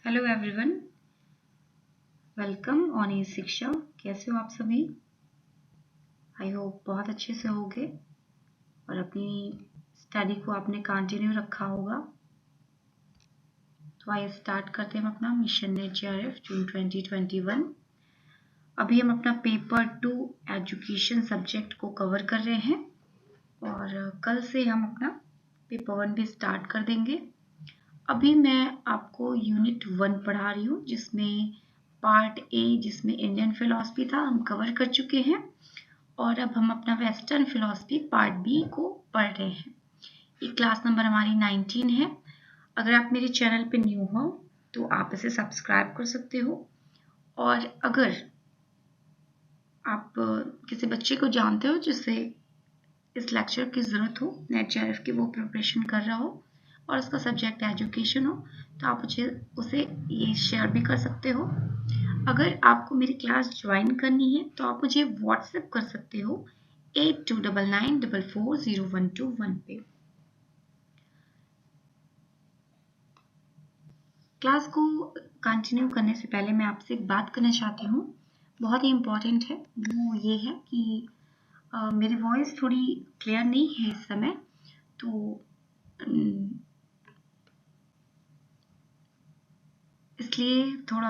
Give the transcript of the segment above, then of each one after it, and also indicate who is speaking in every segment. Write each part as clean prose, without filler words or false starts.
Speaker 1: Hello everyone, welcome on ई शिक्षा। कैसे हो आप सभी? आई होप बहुत अच्छे से होगे और अपनी स्टडी को आपने कंटिन्यू रखा होगा। तो आइए स्टार्ट करते हैं हम अपना मिशन नेट जेआरएफ जून 2021। अभी हम अपना पेपर 2 एजुकेशन सब्जेक्ट को कवर कर रहे हैं और कल से हम अपना पेपर 1 भी स्टार्ट कर देंगे। अभी मैं आपको यूनिट 1 पढ़ा रही हूँ, जिसमें पार्ट ए, जिसमें इंडियन फिलॉसफी था, हम कवर कर चुके हैं और अब हम अपना वेस्टर्न फिलॉसफी पार्ट बी को पढ़ रहे हैं। ये क्लास नंबर हमारी 19 है। अगर आप मेरे चैनल पे न्यू हो तो आप इसे सब्सक्राइब कर सकते हो, और अगर आप किसी बच्चे को जानते हो जिससे इस लेक्चर की ज़रूरत हो, नेट जेआरएफ की वो प्रिपरेशन कर रहा हो और उसका सब्जेक्ट एजुकेशन हो, तो आप उसे ये शेयर भी कर सकते हो। अगर आपको मेरी क्लास ज्वाइन करनी है तो आप मुझे व्हाट्सएप कर सकते हो 8299444012 पे। क्लास को कंटिन्यू करने से पहले मैं आपसे एक बात करना चाहती हूँ, बहुत ही इम्पोर्टेंट है। वो ये है कि मेरी वॉइस थोड़ी क्लियर नहीं है इस समय, तो इसलिए थोड़ा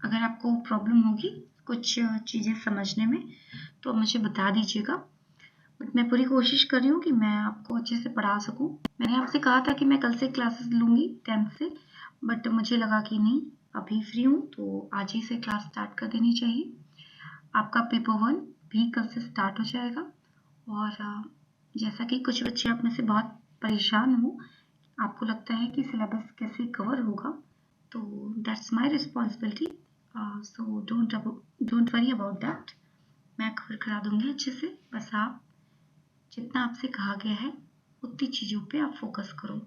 Speaker 1: अगर आपको प्रॉब्लम होगी कुछ चीज़ें समझने में तो मुझे बता दीजिएगा। बट मैं पूरी कोशिश कर रही हूँ कि मैं आपको अच्छे से पढ़ा सकूँ। मैंने आपसे कहा था कि मैं कल से क्लासेस लूँगी 10th से, बट मुझे लगा कि नहीं, अभी फ्री हूँ तो आज ही से क्लास स्टार्ट कर देनी चाहिए। आपका पेपर 1 भी कल से स्टार्ट हो जाएगा और जैसा कि कुछ बच्चे आप में से बहुत परेशान हो, आपको लगता है कि सिलेबस कैसे कवर होगा, तो that's my responsibility, so don't worry about that. मैं कवर करा दूंगी अच्छे से। बस आप जितना आपसे कहा गया है उतनी चीज़ों पे आप फोकस करो।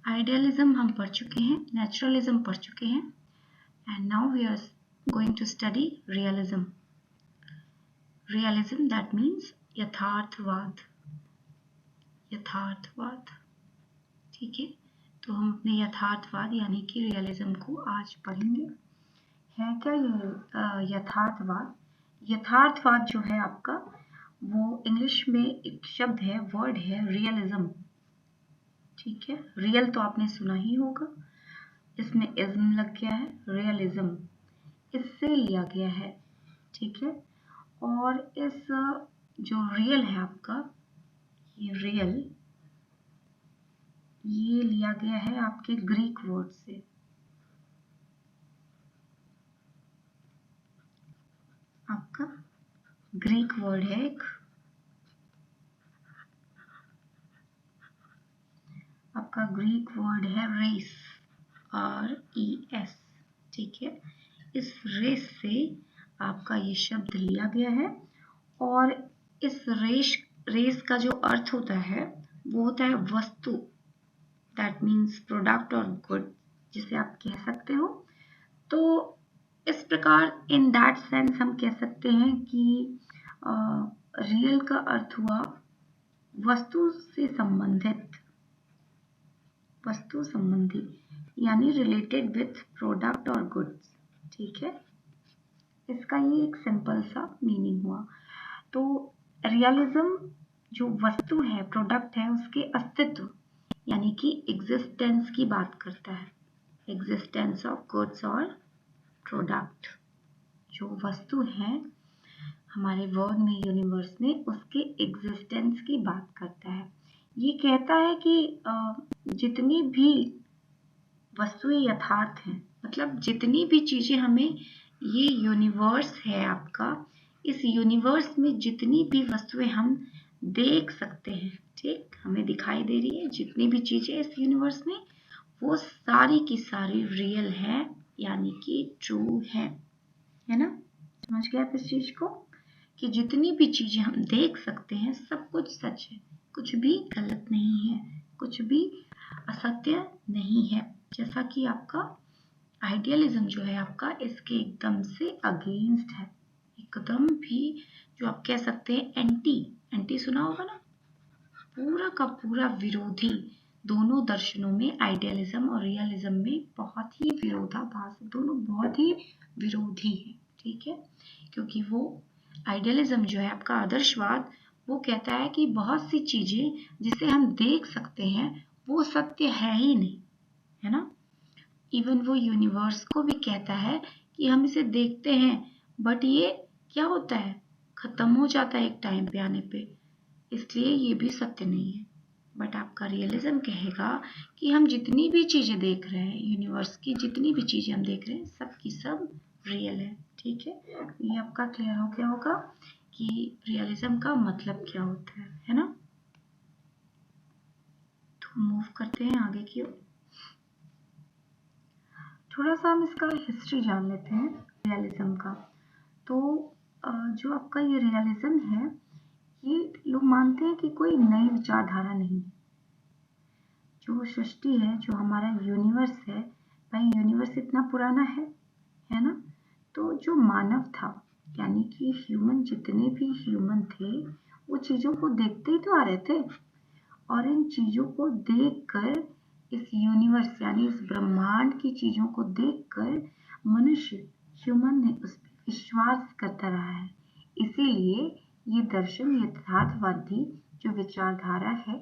Speaker 1: आइडियलिज्म हम पढ़ चुके हैं, नेचुरलिज्म पढ़ चुके हैं, and now we are going to study realism. Realism that means यथार्थवाद। यथार्थवाद, ठीक है। तो हम अपने यथार्थवाद यानी कि रियलिज्म को आज पढ़ेंगे। है क्या ये यथार्थवाद? यथार्थवाद जो है आपका, वो इंग्लिश में एक शब्द है, वर्ड है रियलिज्म, ठीक है। रियल तो आपने सुना ही होगा, इसमें इज्म लग गया है, रियलिज्म इससे लिया गया है, ठीक है। और इस जो रियल है आपका, ये रियल, ये लिया गया है आपके ग्रीक वर्ड से। आपका ग्रीक वर्ड है एक, आपका ग्रीक वर्ड है रेस, RES, ठीक है। इस रेस से आपका ये शब्द लिया गया है और इस रेस का जो अर्थ होता है वो होता है वस्तु, दैट मीन्स प्रोडक्ट और गुड, जिसे आप कह सकते हो। तो इस प्रकार इन दैट सेंस हम कह सकते हैं कि रियल का अर्थ हुआ वस्तु से संबंधित, वस्तु संबंधी, यानी रिलेटेड विथ प्रोडक्ट और गुड्स, ठीक है। इसका ये एक सिंपल सा मीनिंग हुआ। तो रियलिज्म जो वस्तु है, प्रोडक्ट है, उसके अस्तित्व यानी कि एग्जिस्टेंस की बात करता है। एग्जिस्टेंस ऑफ गुड्स और प्रोडक्ट, जो वस्तु है हमारे वर्ल्ड में, यूनिवर्स में, उसके एग्जिस्टेंस की बात करता है। ये कहता है कि जितनी भी वस्तुएं यथार्थ हैं, मतलब जितनी भी चीज़ें हमें, ये यूनिवर्स है आपका, इस यूनिवर्स में जितनी भी वस्तुएं हम देख सकते हैं, ठीक, हमें दिखाई दे रही है, जितनी भी चीज़ें इस यूनिवर्स में, वो सारी की सारी रियल है, यानी कि ट्रू है ना। समझ गए आप इस चीज़ को कि जितनी भी चीज़ें हम देख सकते हैं सब कुछ सच है, कुछ भी गलत नहीं है, कुछ भी असत्य नहीं है। जैसा कि आपका आइडियलिज्म जो है आपका, इसके एकदम से अगेंस्ट है, एकदम भी, जो आप कह सकते हैं एंटी, एंटी सुना होगा ना, पूरा का पूरा विरोधी, दोनों दर्शनों में, आइडियलिज्म और रियलिज्म में बहुत ही विरोधाभास है, दोनों बहुत ही विरोधी हैं, ठीक है। क्योंकि वो आइडियलिज्म जो है आपका आदर्शवाद, वो कहता है कि बहुत सी चीजें जिसे हम देख सकते हैं वो सत्य है ही नहीं, है ना। इवन वो यूनिवर्स को भी कहता है कि हम इसे देखते हैं बट ये क्या होता है, खत्म हो जाता है एक टाइम पे आने पे, इसलिए ये भी सत्य नहीं है। बट आपका रियलिज्म कहेगा कि हम जितनी भी चीजें देख रहे हैं, यूनिवर्स की जितनी भी चीजें हम देख रहे हैं, सब की सब रियल है, ठीक है। ये आपका क्लियर हो गया होगा कि रियलिज्म का मतलब क्या होता है ना। तो मूव करते हैं आगे की ओर। थोड़ा सा हम इसका हिस्ट्री जान लेते हैं रियलिज्म का। तो जो आपका ये रियलिज्म है, ये लोग मानते हैं कि कोई नई विचारधारा नहीं है। जो सृष्टि है, जो हमारा यूनिवर्स है, भाई यूनिवर्स इतना पुराना है ना। तो जो मानव था, यानी कि ह्यूमन, जितने भी ह्यूमन थे, वो चीज़ों को देखते ही तो आ रहे थे, और इन चीज़ों को देखकर, इस यूनिवर्स यानी इस ब्रह्मांड की चीज़ों को देखकर मनुष्य, ह्यूमन ने उस पर विश्वास करता रहा है। इसीलिए ये दर्शन, यथार्थवादी जो विचारधारा है,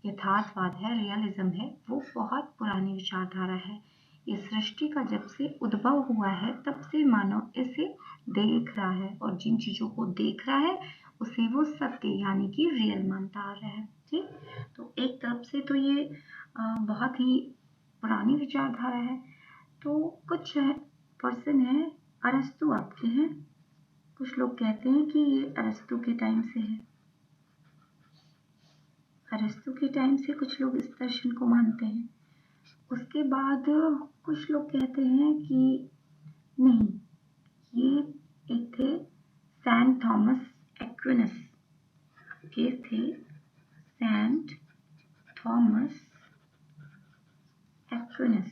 Speaker 1: यथार्थवाद है, रियलिज्म है, वो बहुत पुरानी विचारधारा है। ये सृष्टि का जब से उद्भव हुआ है, तब से मानव इसे देख रहा है, और जिन चीज़ों को देख रहा है उसे वो सत्य यानी कि रियल मानता आ रहा है, ठीक। तो एक तरफ से तो ये बहुत ही पुरानी विचारधारा है। तो कुछ पर्सन है, अरस्तु आपके हैं, कुछ लोग कहते हैं कि ये अरस्तु के टाइम से है। अरस्तु के टाइम से कुछ लोग इस दर्शन को मानते हैं। उसके बाद कुछ लोग कहते हैं कि नहीं, ये एक थे सेंट थॉमस एक्विनस के थे, सेंट थॉमस एक्विनस,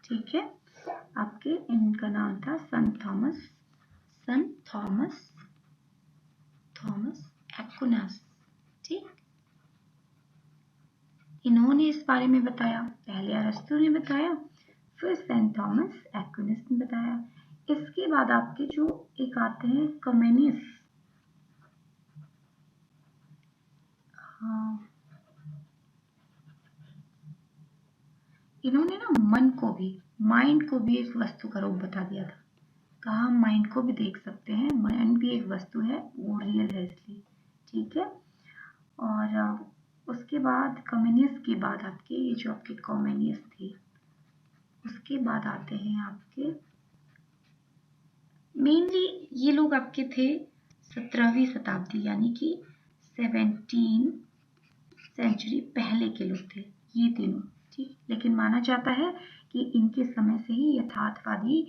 Speaker 1: ठीक है। आपके इनका नाम था संत थॉमस एक्विनस, ठीक। इन्होंने इस बारे में बताया, पहले अरस्तु ने बताया, फिर सेंट थॉमस एक्विनस ने बताया। इसके बाद आपके जो एक आते हैं कमेनियस, हाँ, इन्होंने ना मन को भी, माइंड को भी एक वस्तु का रूप बता दिया था। कहा हम माइंड को भी देख सकते हैं, माइंड भी एक वस्तु है, वो रियल है इसलिए, ठीक है। और उसके बाद कमेनियस के बाद आपके ये जो आपके कमेनियस थे, उसके बाद आते हैं आपके, मेनली ये लोग आपके थे 17वीं शताब्दी यानी कि 17 सेंचुरी पहले के लोग थे ये तीनों, ठीक। लेकिन माना जाता है कि इनके समय से ही यथार्थवादी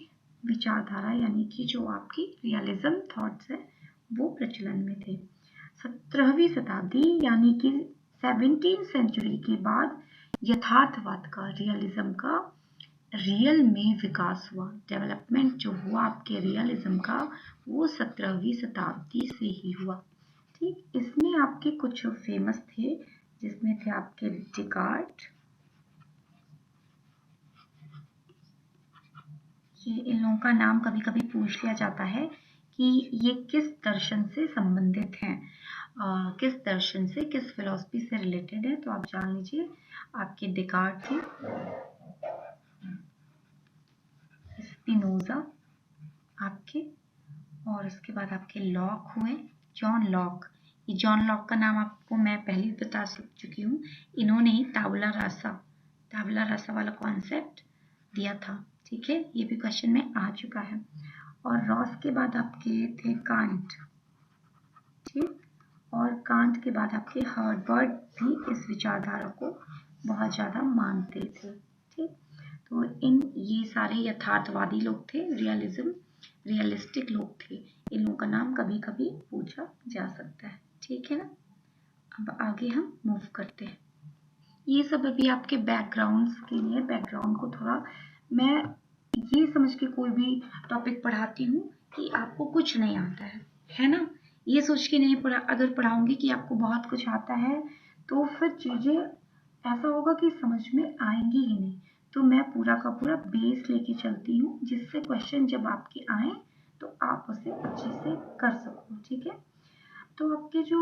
Speaker 1: विचारधारा यानी कि जो आपकी रियलिज्म थॉट्स है वो प्रचलन में थे। 17वीं शताब्दी यानी कि 17 सेंचुरी के बाद यथार्थवाद का, रियलिज्म का रियल में विकास हुआ, डेवलपमेंट जो हुआ आपके रियलिज्म का, वो 17वीं शताब्दी से ही हुआ, ठीक। इसमें आपके कुछ फेमस थे, जिसमें थे आपके डिकार्ट, ये इन लोगों का नाम कभी कभी पूछ लिया जाता है कि ये किस दर्शन से संबंधित हैं, किस दर्शन से, किस फिलॉसफी से रिलेटेड है। तो आप जान लीजिए, आपके डिकार्ट थे, स्पिनोजा आपके, और उसके बाद आपके लॉक हुए, जॉन लॉक। ये जॉन लॉक का नाम आपको मैं पहले ही बता चुकी हूँ, इन्होंने ही टाबुला रासा वाला कॉन्सेप्ट दिया था, ठीक है। ये भी क्वेश्चन में आ चुका है। और रॉस के बाद आपके थे कांट, ठीक। और कांट के बाद आपके हर्बर्ट भी इस विचारधारा को बहुत ज़्यादा मानते थे, ठीक। तो ये सारे यथार्थवादी लोग थे, रियलिस्टिक लोग थे। इन लोगों का नाम कभी कभी पूछा जा सकता है, ठीक है ना। अब आगे हम मूव करते हैं। ये सब अभी आपके बैकग्राउंड्स के लिए, बैकग्राउंड को थोड़ा मैं ये समझ के कोई भी टॉपिक पढ़ाती हूँ कि आपको कुछ नहीं आता है ना। ये सोच के नहीं अगर पढ़ाऊंगी कि आपको बहुत कुछ आता है तो फिर चीज़ें ऐसा होगा कि समझ में आएंगी ही नहीं। तो मैं पूरा का पूरा बेस लेके चलती हूँ, जिससे क्वेश्चन जब आपके आए तो आप उसे अच्छे से कर सको। ठीक है, तो आपके जो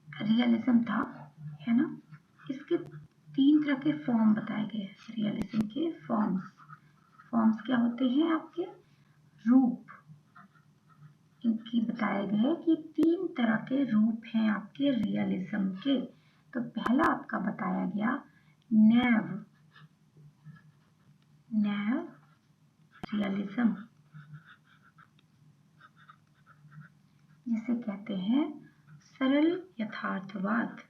Speaker 1: रियलिज्म था, है ना, इसके 3 तरह के फॉर्म बताए गए हैं। रियलिज्म के फॉर्म्स क्या होते हैं? आपके रूप इनकी बताए गए कि 3 तरह के रूप हैं आपके रियलिज्म के। तो पहला आपका बताया गया नैव रियलिज्म, जिसे कहते हैं सरल यथार्थवाद।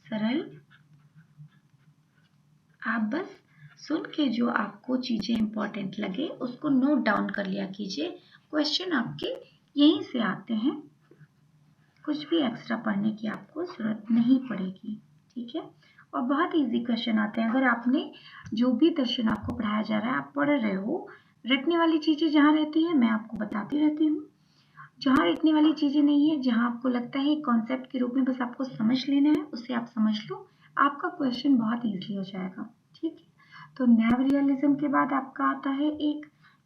Speaker 1: सरल, आप बस सुन के जो आपको चीजें इंपॉर्टेंट लगे उसको नोट डाउन कर लिया कीजिए। क्वेश्चन आपके यहीं से आते हैं, कुछ भी एक्स्ट्रा पढ़ने की आपको जरूरत नहीं पड़ेगी। ठीक है, और बहुत इजी क्वेश्चन आते हैं। अगर आपने जो भी दर्शन आपको पढ़ाया जा रहा है आप पढ़ रहे हो, रटने वाली चीजें जहाँ रहती है मैं आपको बताती रहती हूँ। जहाँ रटने वाली चीजें नहीं है, जहाँ आपको लगता है कॉन्सेप्ट के रूप में बस आपको समझ लेना है, उसे आप समझ लो, आपका क्वेश्चन बहुत इजी हो जाएगा। ठीक है, तो नैव रियलिज्म के बाद आपका आता है एक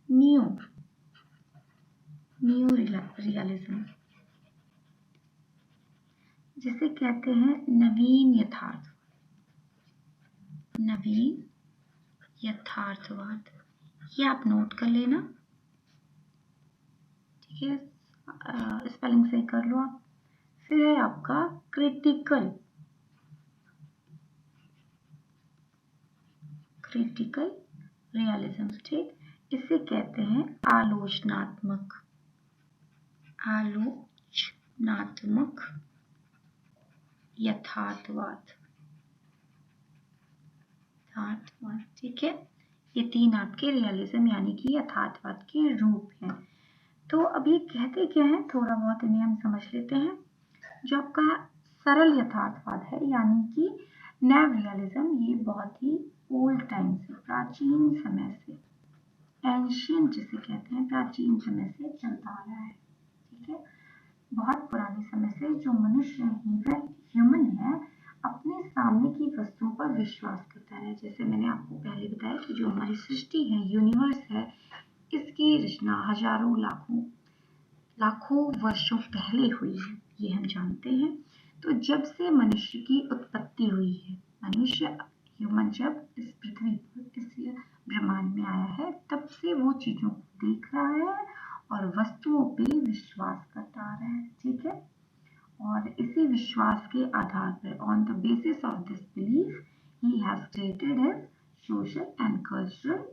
Speaker 1: न्यू रियलिज्म, जिसे कहते हैं नवीन यथार्थवाद। ये आप नोट कर लेना। ठीक है, स्पेलिंग सही कर लो आप। फिर है आपका क्रिटिकल रियलिज्म। ठीक, इसे कहते हैं आलोचनात्मक यथार्थवाद। ठीक है, ये 3 आपके रियलिज्म यानी कि यथार्थवाद के रूप हैं। तो अब ये कहते क्या है, थोड़ा बहुत इन्हें हम समझ लेते हैं। जो आपका सरल यथार्थवाद है यानी कि नैव रियलिज्म, ये बहुत ही ओल्ड टाइम से, प्राचीन समय से, एंशियंट जिसे कहते हैं, प्राचीन समय से चलता आ रहा है। ठीक है, बहुत पुराने समय से जो मनुष्य ह्यूमन है अपने सामने की वस्तुओं पर विश्वास करता है। जैसे मैंने आपको पहले बताया कि जो हमारी सृष्टि है, यूनिवर्स है, इसकी रचना हजारों लाखों वर्षों पहले हुई है, ये हम जानते हैं। तो जब से मनुष्य की उत्पत्ति हुई है, मनुष्य ह्यूमन जब इस पृथ्वी पर, इस ब्रह्मांड में आया है, तब से वो चीजों को देख रहा है और वस्तुओं पे विश्वास करता आ रहा है। ठीक है, और इसी विश्वास के आधार पर, on the basis of this belief, he has created his social and cultural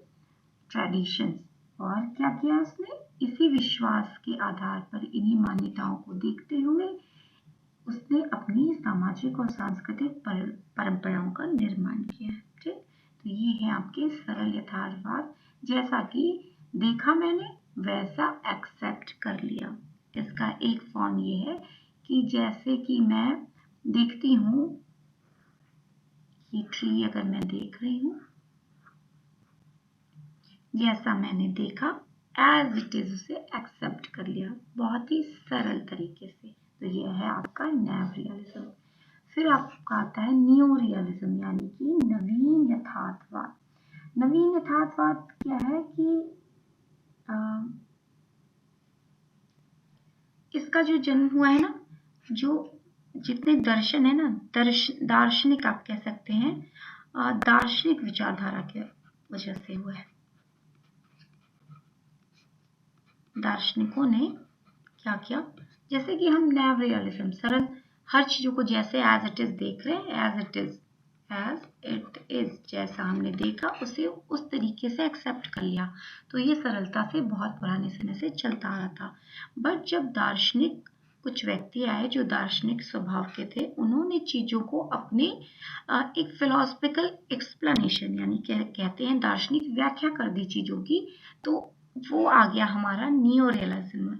Speaker 1: traditions. और क्या किया उसने? इसी विश्वास के आधार पर, इन्हीं मान्यताओं को देखते हुए उसने अपनी सामाजिक और सांस्कृतिक परंपराओं का निर्माण किया। ठीक, तो ये है आपके सरल यथार्थवाद। जैसा कि देखा मैंने वैसा एक्सेप्ट कर लिया। इसका एक फॉर्म ये है कि जैसे कि मैं देखती हूँ, ये ट्री अगर मैं देख रही हूँ, जैसा मैंने देखा एज इट इज उसे एक्सेप्ट कर लिया, बहुत ही सरल तरीके से। तो ये है आपका नैव रियलिज्म। फिर आपका आता है न्यू रियलिज्म यानी कि नवीन यथार्थवाद। नवीन यथार्थवाद क्या है कि इसका जो जन्म हुआ है ना, जो जितने दर्शन है ना, दार्शनिक आप कह सकते हैं, दार्शनिक विचारधारा के वजह से हुआ है। दार्शनिकों ने क्या किया, जैसे कि हम नैव रियलिज्म, सरल, हर चीजों को जैसे एज इट इज देख रहे हैं, एज इट इज, जैसा हमने देखा उसे उस तरीके से एक्सेप्ट कर लिया। तो ये सरलता से बहुत पुराने समय से चलता आ रहा था। बट जब दार्शनिक कुछ व्यक्ति आए जो दार्शनिक स्वभाव के थे, उन्होंने चीजों को अपने एक फिलोसफिकल एक्सप्लेनेशन यानी कहते हैं दार्शनिक व्याख्या कर दी चीजों की। तो वो आ गया हमारा न्यू रियलिज्म,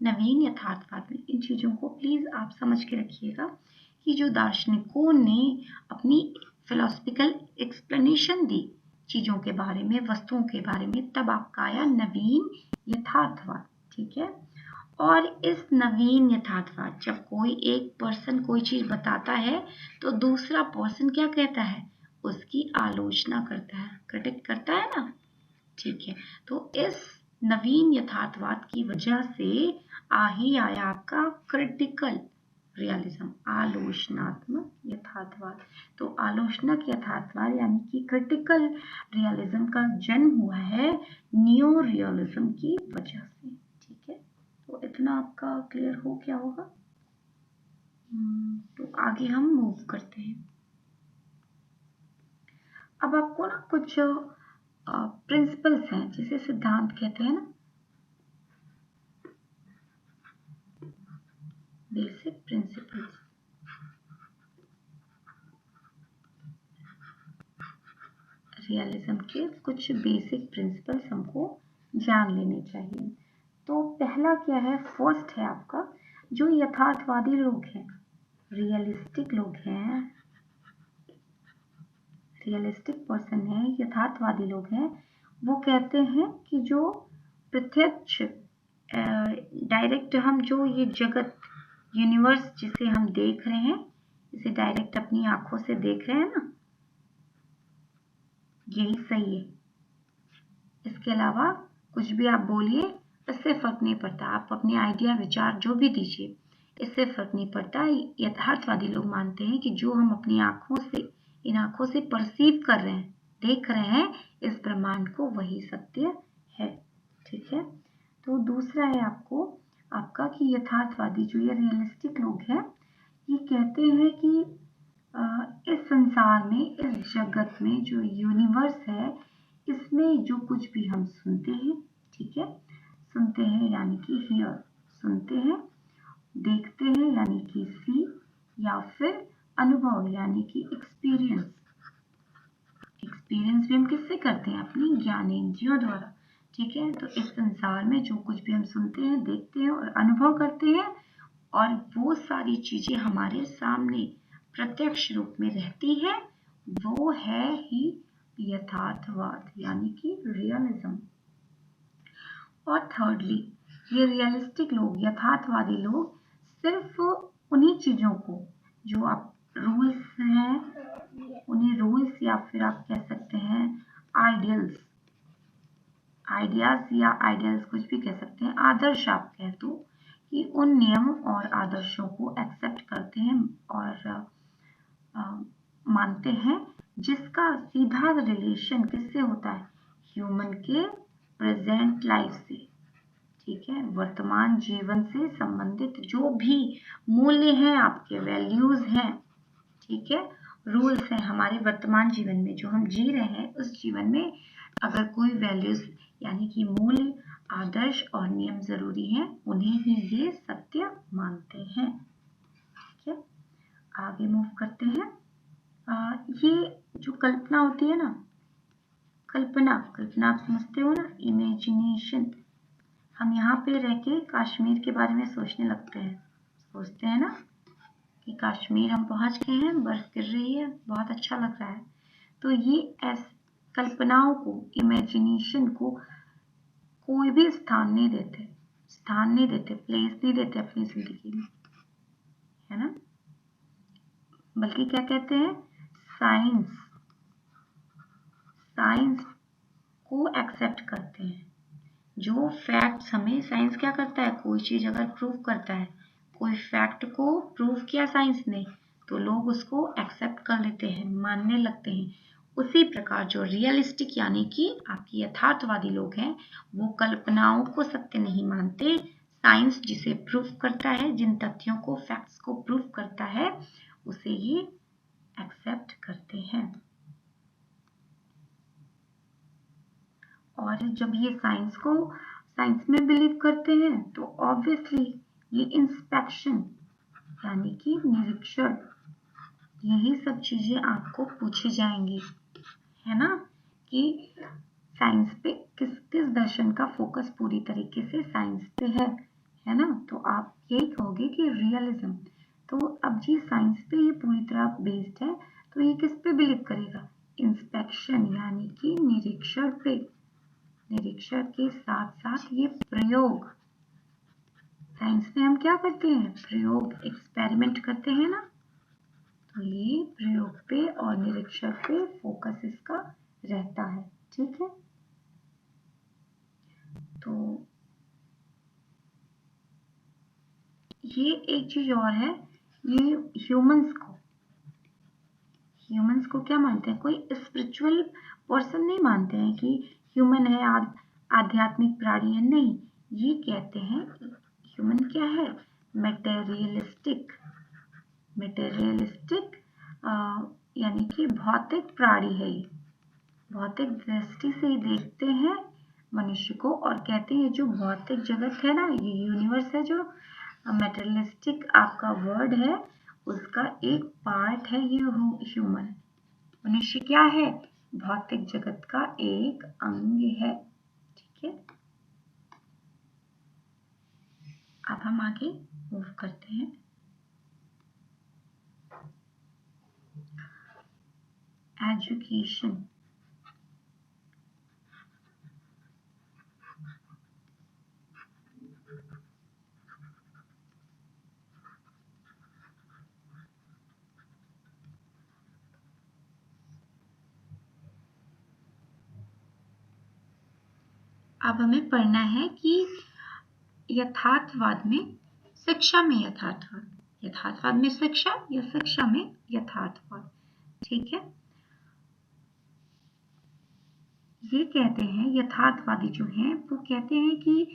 Speaker 1: नवीन यथार्थवाद में। इन चीजों को प्लीज आप समझ के रखिएगा कि जो दार्शनिकों ने अपनी फिलोसफिकल एक्सप्लेनेशन दी चीजों के बारे में, वस्तुओं के बारे में, तब आपका आया नवीन यथार्थवाद। ठीक है, और इस नवीन यथार्थवाद, जब कोई एक पर्सन कोई चीज बताता है तो दूसरा पर्सन क्या कहता है, उसकी आलोचना करता है, क्रिटिक करता है ना। ठीक है, तो इस नवीन यथार्थवाद की वजह से ही आया आपका क्रिटिकल रियलिज्म, आलोचनात्मक यथार्थवाद। तो आलोचनात्मक यथार्थवाद यानी कि क्रिटिकल रियलिज्म का जन्म हुआ है न्यू रियलिज्म की वजह से। ठीक है, तो इतना आपका क्लियर हो गया होगा। तो आगे हम मूव करते हैं। अब आपको ना कुछ प्रिंसिपल्स हैं जिसे सिद्धांत कहते हैं ना, बेसिक प्रिंसिपल्स। रियलिज्म के कुछ बेसिक प्रिंसिपल्स हमको जान लेने चाहिए। तो पहला क्या है, फर्स्ट है आपका, जो यथार्थवादी लोग हैं, रियलिस्टिक लोग हैं, रियलिस्टिक पर्सन है, यथार्थवादी लोग हैं, वो कहते हैं कि जो प्रत्यक्ष डायरेक्ट हम जो ये जगत यूनिवर्स जिसे हम देख रहे हैं, इसे डायरेक्ट अपनी आंखों से देख रहे हैं ना, यही सही है। इसके अलावा कुछ भी आप बोलिए, इससे फर्क नहीं पड़ता, आप अपने आइडिया विचार जो भी दीजिए, इससे फर्क नहीं पड़ता। यथार्थवादी लोग मानते हैं कि जो हम अपनी आंखों से, इन आंखों से परसीव कर रहे हैं, देख रहे हैं इस ब्रह्मांड को, वही सत्य है। ठीक है, तो दूसरा है आपका कि यथार्थवादी जो ये रियलिस्टिक लोग हैं, ये कहते हैं कि इस संसार में, इस जगत में जो यूनिवर्स है, इसमें जो कुछ भी हम सुनते हैं, ठीक है, सुनते हैं यानी कि हियर, सुनते हैं, देखते हैं यानी कि सी, या फिर अनुभव यानी कि एक्सपीरियंस, एक्सपीरियंस भी हम किससे करते हैं, अपनी ज्ञानेंद्रियों द्वारा। ठीक है, तो इस संसार में जो कुछ भी हम सुनते हैं, देखते हैं और अनुभव करते हैं, और वो सारी चीजें हमारे सामने प्रत्यक्ष रूप में रहती है, वो है ही यथार्थवाद यानी कि रियलिज्म। और थर्डली, ये रियलिस्टिक लोग, यथार्थवादी लोग, सिर्फ उन्हीं चीजों को जो आप रूल्स हैं, उन्हें रूल्स या फिर आप कह सकते हैं आइडियल्स, आइडियाज या आइडियल्स कुछ भी कह सकते हैं, आदर्श आप कह दो, कि उन नियम और आदर्शों को एक्सेप्ट करते हैं और मानते हैं, जिसका सीधा रिलेशन किससे होता है, ह्यूमन के प्रेजेंट लाइफ से। ठीक है, वर्तमान जीवन से संबंधित जो भी मूल्य हैं, आपके वैल्यूज हैं, ठीक है, रूल्स हैं हमारे वर्तमान जीवन में जो हम जी रहे हैं, उस जीवन में अगर कोई वैल्यूज यानी कि मूल्य, आदर्श और नियम जरूरी हैं, उन्हें ही ये सत्य मानते हैं। ठीक है, आगे मूव करते हैं। ये जो कल्पना होती है ना, कल्पना आप समझते हो ना, इमेजिनेशन, हम यहाँ पे रह के कश्मीर के बारे में सोचने लगते हैं, सोचते हैं ना कि कश्मीर हम पहुंच गए हैं, बर्फ गिर रही है, बहुत अच्छा लग रहा है। तो ये कल्पनाओं को, इमेजिनेशन को कोई भी स्थान नहीं देते, प्लेस नहीं देते अपनी जिंदगी में, है ना। बल्कि क्या कहते हैं, साइंस को एक्सेप्ट करते हैं। जो फैक्ट्स हमें, साइंस क्या करता है, कोई चीज अगर प्रूव करता है, कोई फैक्ट को प्रूव किया साइंस ने, तो लोग उसको एक्सेप्ट कर लेते हैं, मानने लगते हैं। उसी प्रकार जो रियलिस्टिक यानी कि आपकी यथार्थवादी लोग हैं, वो कल्पनाओं को सत्य नहीं मानते, साइंस जिसे प्रूव करता है, जिन तथ्यों को, फैक्ट्स को प्रूव करता है, उसे ये एक्सेप्ट करते हैं। और जब ये साइंस में बिलीव करते हैं, तो ऑब्वियसली ये इंस्पेक्शन यानी कि निरीक्षण, यही सब चीजें आपको पूछी जाएंगी, है ना, कि साइंस पे किस दर्शन का फोकस पूरी तरीके से साइंस पे है ना। तो आप यही कहोगे कि रियलिज्म, तो अब ये साइंस पे ये पूरी तरह बेस्ड है, तो ये किस पे बिलीव करेगा, इंस्पेक्शन यानी कि निरीक्षण पे, निरीक्षण के साथ साथ ये प्रयोग, साइंस में हम क्या करते हैं, प्रयोग, एक्सपेरिमेंट करते हैं ना, तो ये प्रयोग पे और निरीक्षण पे फोकस इसका रहता है। ठीक है, तो ये एक चीज और है, ये ह्यूमंस को क्या मानते हैं, कोई स्पिरिचुअल पर्सन नहीं मानते हैं कि ह्यूमन है, आध्यात्मिक प्राणी है, नहीं, ये कहते हैं ह्यूमन क्या है, मटेरियलिस्टिक यानी कि भौतिक प्राणी है, ये भौतिक दृष्टि से ही देखते हैं मनुष्य को और कहते हैं जो भौतिक जगत है ना, ये यूनिवर्स है, जो मटेरियलिस्टिक आपका वर्ड है, उसका एक पार्ट है ये ह्यूमन। मनुष्य क्या है, भौतिक जगत का एक अंग है। ठीक है, अब हम आगे मूव करते हैं। एजुकेशन, अब हमें पढ़ना है कि यथार्थवाद में शिक्षा में यथार्थवाद में शिक्षा या शिक्षा में यथार्थवाद। ठीक है, ये कहते हैं यथार्थवादी जो हैं वो कहते हैं कि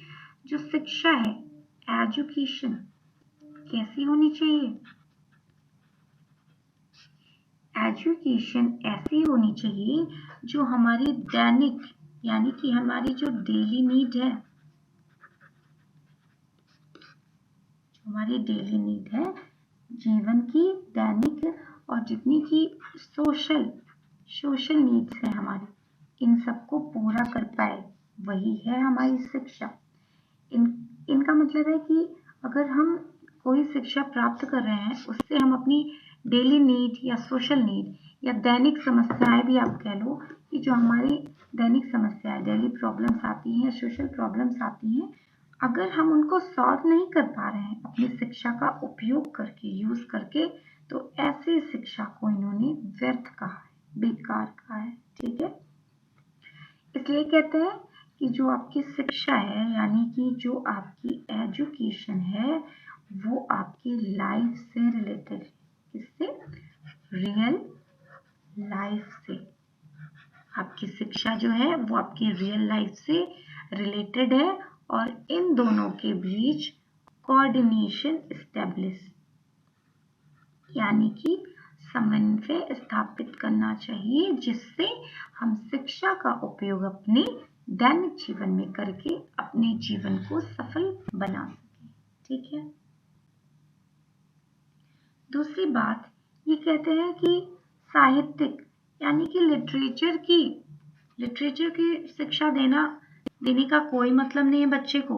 Speaker 1: जो शिक्षा है, एजुकेशन कैसी होनी चाहिए, एजुकेशन ऐसी होनी चाहिए जो हमारी दैनिक, यानी कि हमारी जो डेली नीड है, जीवन की दैनिक और जितनी की सोशल नीड्स है हमारी, इन सबको पूरा कर पाए, वही है हमारी शिक्षा। इनका मतलब है कि अगर हम कोई शिक्षा प्राप्त कर रहे हैं, उससे हम अपनी डेली नीड या सोशल नीड या दैनिक समस्याएं भी आप कह लो, कि जो हमारी दैनिक समस्याएं, डेली प्रॉब्लम्स आती हैं, सोशल प्रॉब्लम्स आती हैं, अगर हम उनको सॉल्व नहीं कर पा रहे हैं अपनी शिक्षा का उपयोग करके, यूज करके, तो ऐसी शिक्षा को इन्होंने व्यर्थ कहा है, बेकार कहा है। ठीक है, इसलिए कहते हैं कि जो आपकी शिक्षा है, यानी कि जो आपकी एजुकेशन है, वो आपकी लाइफ से रिलेटेड है। किससे, रियल लाइफ से। आपकी शिक्षा जो है वो आपकी रियल लाइफ से रिलेटेड है और इन दोनों के बीच कोऑर्डिनेशन एस्टेब्लिश, यानी कि समन्वय स्थापित करना चाहिए, जिससे हम शिक्षा का उपयोग अपने दैनिक जीवन में करके अपने जीवन को सफल बना सकें। ठीक है, दूसरी बात ये कहते हैं कि साहित्यिक, यानी कि लिटरेचर की शिक्षा देने का कोई मतलब नहीं है बच्चे को।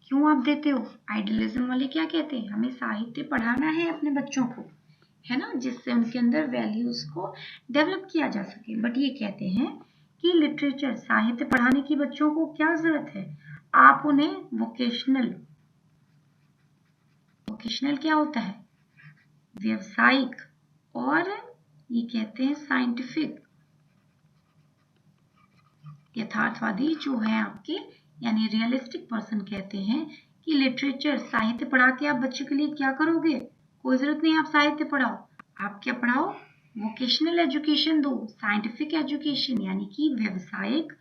Speaker 1: क्यों आप देते हो, आइडियलिज्म वाले क्या कहते हैं, हमें साहित्य पढ़ाना है अपने बच्चों को, है ना, जिससे उनके अंदर वैल्यूज को डेवलप किया जा सके। बट ये कहते हैं कि लिटरेचर, साहित्य पढ़ाने की बच्चों को क्या जरूरत है, आप उन्हें वोकेशनल क्या होता है, व्यवसायिक, और ये कहते हैं साइंटिफिक, यथार्थवादी जो है आपके, यानी रियलिस्टिक पर्सन कहते हैं कि लिटरेचर, साहित्य पढ़ा के आप बच्चे के लिए क्या करोगे, कोई जरूरत नहीं आप साहित्य पढ़ाओ, आप क्या पढ़ाओ, वोकेशनल एजुकेशन दो, साइंटिफिक एजुकेशन, यानी कि व्यवसायिक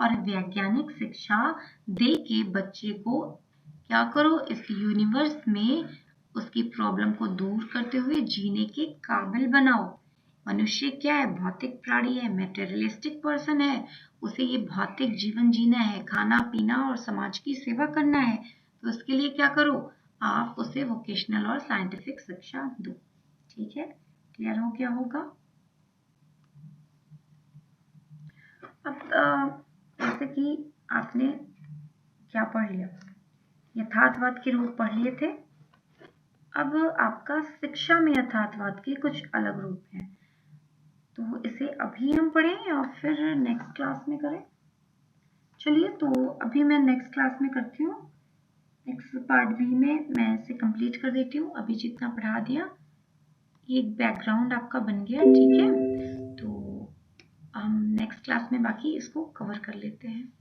Speaker 1: और वैज्ञानिक शिक्षा दे के बच्चे को क्या करो, इस यूनिवर्स में उसकी प्रॉब्लम को दूर करते हुए जीने के काबिल बनाओ। मनुष्य क्या है, भौतिक प्राणी है, मेटेरियलिस्टिक पर्सन है, उसे ये भौतिक जीवन जीना है, खाना पीना और समाज की सेवा करना है, तो उसके लिए क्या करो, आप उसे वोकेशनल और साइंटिफिक शिक्षा दो। ठीक है, क्लियर हो गया होगा। अब जैसे कि आपने क्या पढ़ लिया, यथार्थवाद के रूप पढ़ लिए थे। अब आपका शिक्षा में यथार्थवाद के कुछ अलग रूप हैं, तो इसे अभी हम पढ़ें या फिर नेक्स्ट क्लास में करें। चलिए, तो अभी मैं नेक्स्ट क्लास में करती हूँ। नेक्स्ट पार्ट बी में मैं इसे कंप्लीट कर देती हूँ। अभी जितना पढ़ा दिया ये एक बैकग्राउंड आपका बन गया, ठीक है। तो हम नेक्स्ट क्लास में बाकी इसको कवर कर लेते हैं।